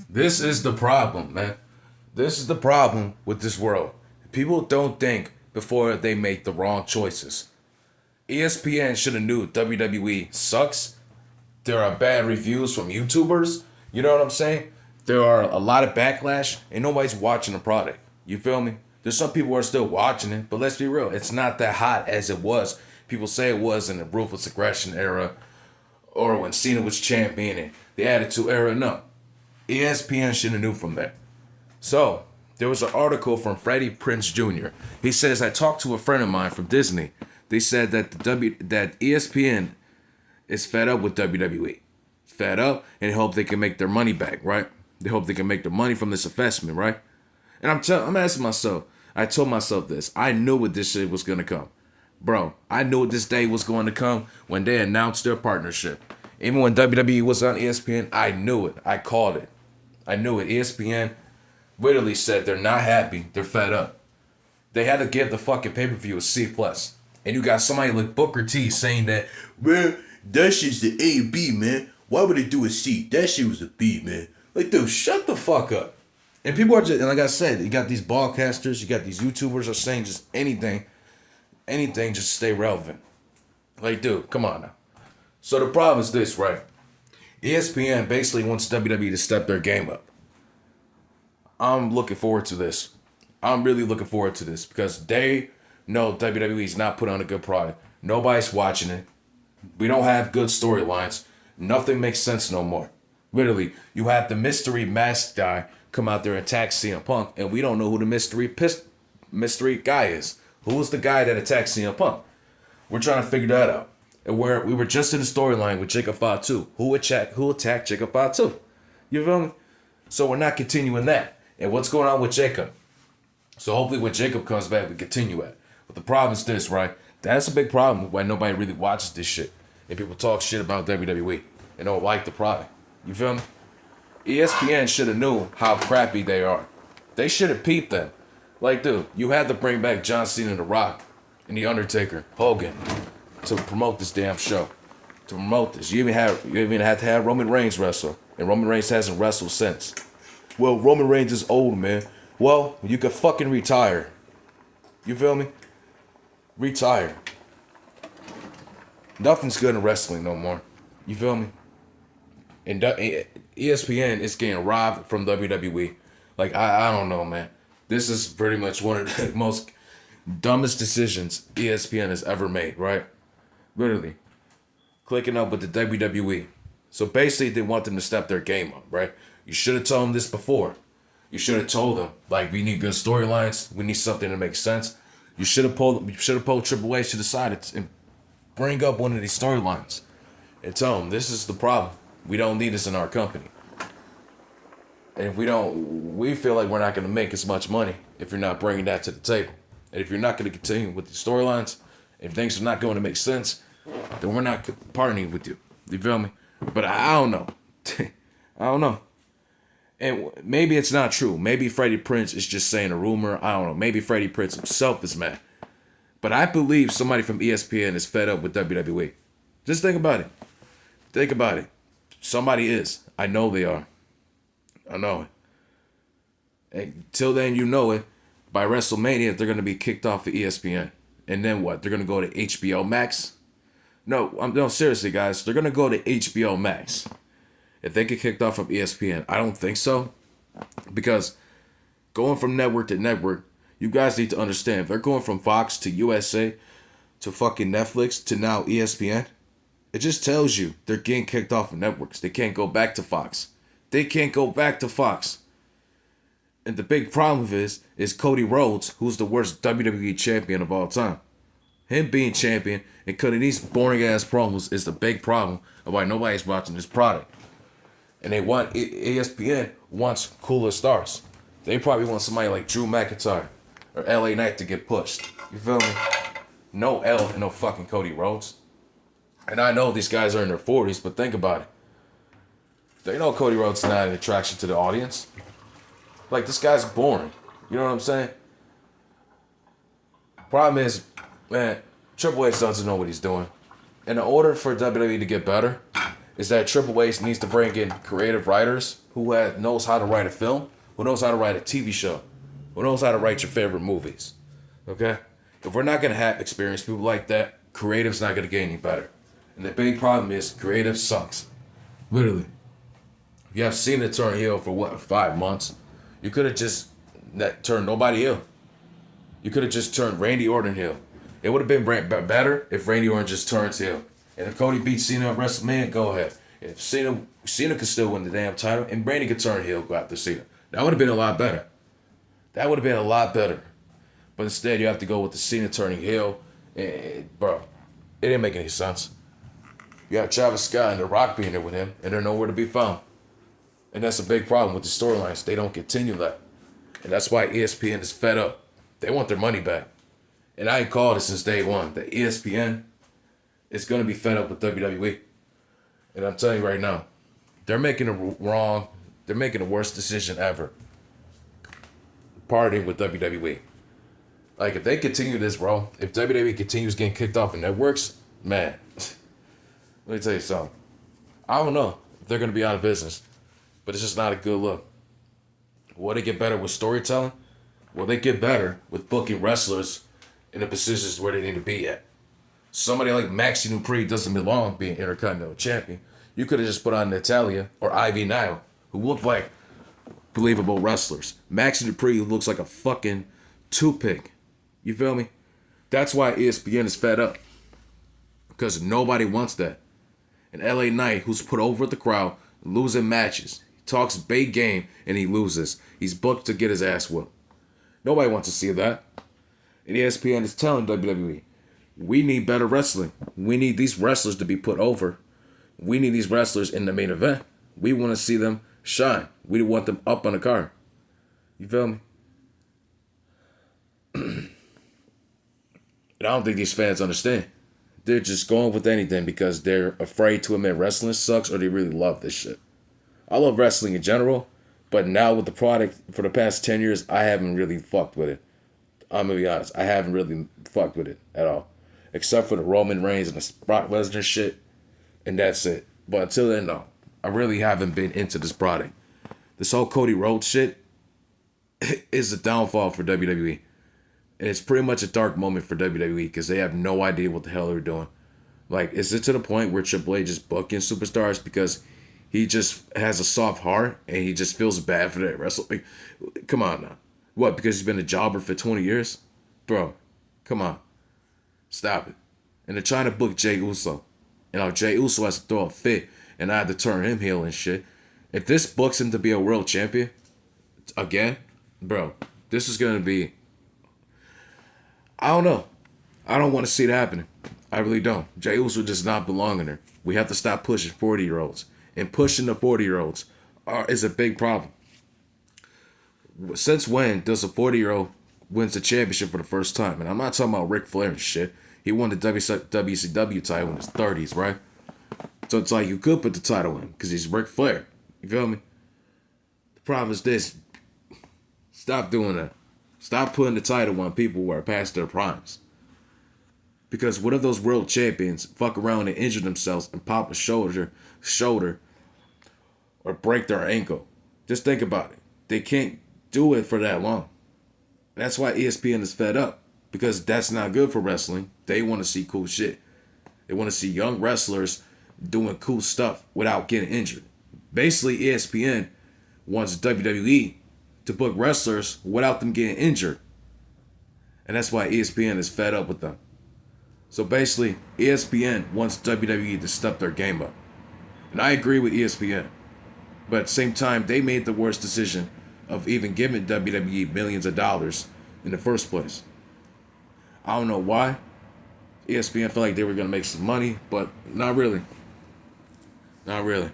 This is the problem, man. This is the problem with this world. People don't think before they make the wrong choices. ESPN should have knew WWE sucks. There are bad reviews from YouTubers. You know what I'm saying? There are a lot of backlash, and nobody's watching the product. You feel me? There's some people who are still watching it, but let's be real, it's not that hot as it was. People say it was in the ruthless aggression era, or when Cena was champion and the Attitude Era. No, ESPN should have knew from there. So there was an article from Freddie Prinze Jr. He says, I talked to a friend of mine from Disney. They said that that ESPN is fed up with WWE. Fed up, and they hope they can make their money back, right? They hope they can make their money from this investment, right? And I'm asking myself, I told myself this. I knew what this shit was gonna come. Bro, I knew this day was going to come when they announced their partnership. Even when WWE was on ESPN, I knew it. I called it. I knew it. ESPN literally said they're not happy. They're fed up. They had to give the fucking pay-per-view a C plus. And you got somebody like Booker T saying that, man, that shit's the A B, man. Why would they do a C? That shit was a B, man. Like, dude, shut the fuck up. And people are just, and like I said, you got these broadcasters, you got these YouTubers are saying just anything, just stay relevant. Like, dude, come on now. So the problem is this, right? ESPN basically wants WWE to step their game up. I'm looking forward to this. I'm really looking forward to this because they know WWE's not put on a good product. Nobody's watching it. We don't have good storylines. Nothing makes sense no more. Literally, you have the mystery masked guy come out there and attack CM Punk, and we don't know who the mystery guy is. Who was the guy that attacked CM Punk? We're trying to figure that out. And we were just in the storyline with Jacob Fatu. Who attacked Jacob Fatu? You feel me? So we're not continuing that. And what's going on with Jacob? So hopefully when Jacob comes back, we continue it. But the problem is this, right? That's a big problem why nobody really watches this shit. And people talk shit about WWE and don't like the product. You feel me? ESPN should have knew how crappy they are. They should have peeped them. Like, dude, you had to bring back John Cena, The Rock, and The Undertaker, Hogan, to promote this damn show. To promote this. You even had to have Roman Reigns wrestle. And Roman Reigns hasn't wrestled since. Well, Roman Reigns is old, man. Well, you could fucking retire. You feel me? Retire. Nothing's good in wrestling no more. You feel me? And ESPN is getting robbed from WWE. Like, I don't know, man. This is pretty much one of the most dumbest decisions ESPN has ever made, right? Literally. Clicking up with the WWE. So basically, they want them to step their game up, right? You should have told them this before. You should have told them, like, we need good storylines. We need something that makes sense. You should have pulled Triple H to the side and bring up one of these storylines. And tell them, this is the problem. We don't need this in our company. And if we feel like we're not going to make as much money if you're not bringing that to the table. And if you're not going to continue with the storylines, if things are not going to make sense, then we're not partnering with you. You feel me? But I don't know. I don't know. And maybe it's not true. Maybe Freddie Prinze is just saying a rumor. I don't know. Maybe Freddie Prinze himself is mad. But I believe somebody from ESPN is fed up with WWE. Just think about it. Think about it. Somebody is. I know they are. I know it. Until then, you know it. By WrestleMania, they're going to be kicked off of ESPN. And then what? They're going to go to HBO Max? No, seriously, guys. They're going to go to HBO Max. If they get kicked off of ESPN, I don't think so. Because going from network to network, you guys need to understand. If they're going from Fox to USA to fucking Netflix to now ESPN, it just tells you they're getting kicked off of networks. They can't go back to Fox. They can't go back to Fox. And the big problem is Cody Rhodes, who's the worst WWE champion of all time. Him being champion and cutting these boring ass promos is the big problem of why nobody's watching this product. And they want ESPN wants cooler stars. They probably want somebody like Drew McIntyre or LA Knight to get pushed. You feel me? No L and no fucking Cody Rhodes. And I know these guys are in their 40s, but think about it. They know Cody Rhodes is not an attraction to the audience. Like, this guy's boring. You know what I'm saying? Problem is, man, Triple H doesn't know what he's doing. And in order for WWE to get better, is that Triple H needs to bring in creative writers who knows how to write a film, who knows how to write a TV show, who knows how to write your favorite movies. Okay? If we're not going to have experienced people like that, creative's not going to get any better. And the big problem is creative sucks. Literally. You have seen it turn heel for what, 5 months? You could have just turned nobody heel. You could have just turned Randy Orton heel. It would have been better if Randy Orton just turns heel. And if Cody beats Cena at WrestleMania, go ahead. If Cena could still win the damn title, and Randy could turn heel, go after Cena. That would have been a lot better. That would have been a lot better. But instead, you have to go with the Cena turning heel. And, bro, it didn't make any sense. You have Travis Scott and The Rock being there with him, and they're nowhere to be found. And that's a big problem with the storylines. They don't continue that. And that's why ESPN is fed up. They want their money back. And I ain't called it since day one. That ESPN is going to be fed up with WWE. And I'm telling you right now, they're making they're making the worst decision ever. Partying with WWE. Like, if they continue this, bro, if WWE continues getting kicked off in networks, man, let me tell you something. I don't know if they're going to be out of business, but it's just not a good look. Will they get better with storytelling? Will they get better with booking wrestlers in the positions where they need to be at? Somebody like Maxi Dupree doesn't belong being Intercontinental Champion. You could have just put on Natalya or Ivy Nile, who look like believable wrestlers. Maxi Dupree looks like a fucking toothpick. You feel me? That's why ESPN is fed up. Because nobody wants that. And LA Knight, who's put over the crowd, losing matches. He talks big game and he loses. He's booked to get his ass whooped. Nobody wants to see that. And ESPN is telling WWE, we need better wrestling. We need these wrestlers to be put over. We need these wrestlers in the main event. We want to see them shine. We want them up on the card. You feel me? And I don't think these fans understand. They're just going with anything because they're afraid to admit wrestling sucks or they really love this shit. I love wrestling in general, but now with the product for the past 10 years, I haven't really fucked with it. I'm going to be honest. I haven't really fucked with it at all. Except for the Roman Reigns and the Brock Lesnar shit. And that's it. But until then, no. I really haven't been into this product. This whole Cody Rhodes shit is a downfall for WWE. And it's pretty much a dark moment for WWE because they have no idea what the hell they're doing. Like, is it to the point where Triple H is booking superstars because he just has a soft heart and he just feels bad for that wrestling? Come on now. What, because he's been a jobber for 20 years? Bro, come on. Stop it. And they're trying to book Jey Uso. And now Jey Uso has to throw a fit and I had to turn him heel and shit. If this books him to be a world champion, again, bro, this is going to be... I don't know. I don't want to see it happening. I really don't. Jey Uso does not belong in there. We have to stop pushing 40-year-olds. And pushing the 40-year-olds is a big problem. Since when does a 40-year-old wins the championship for the first time? And I'm not talking about Ric Flair and shit. He won the WCW title in his 30s, right? So it's like you could put the title in because he's Ric Flair. You feel me? The problem is this. Stop doing that. Stop putting the title on people who are past their primes. Because what if those world champions fuck around and injure themselves and pop a shoulder or break their ankle? Just think about it. They can't do it for that long. That's why ESPN is fed up. Because that's not good for wrestling. They want to see cool shit. They want to see young wrestlers doing cool stuff without getting injured. Basically, ESPN wants WWE to book wrestlers without them getting injured. And that's why ESPN is fed up with them. So basically, ESPN wants WWE to step their game up. And I agree with ESPN. But at the same time, they made the worst decision of even giving WWE millions of dollars in the first place. I don't know why. ESPN felt like they were going to make some money, but not really. Not really.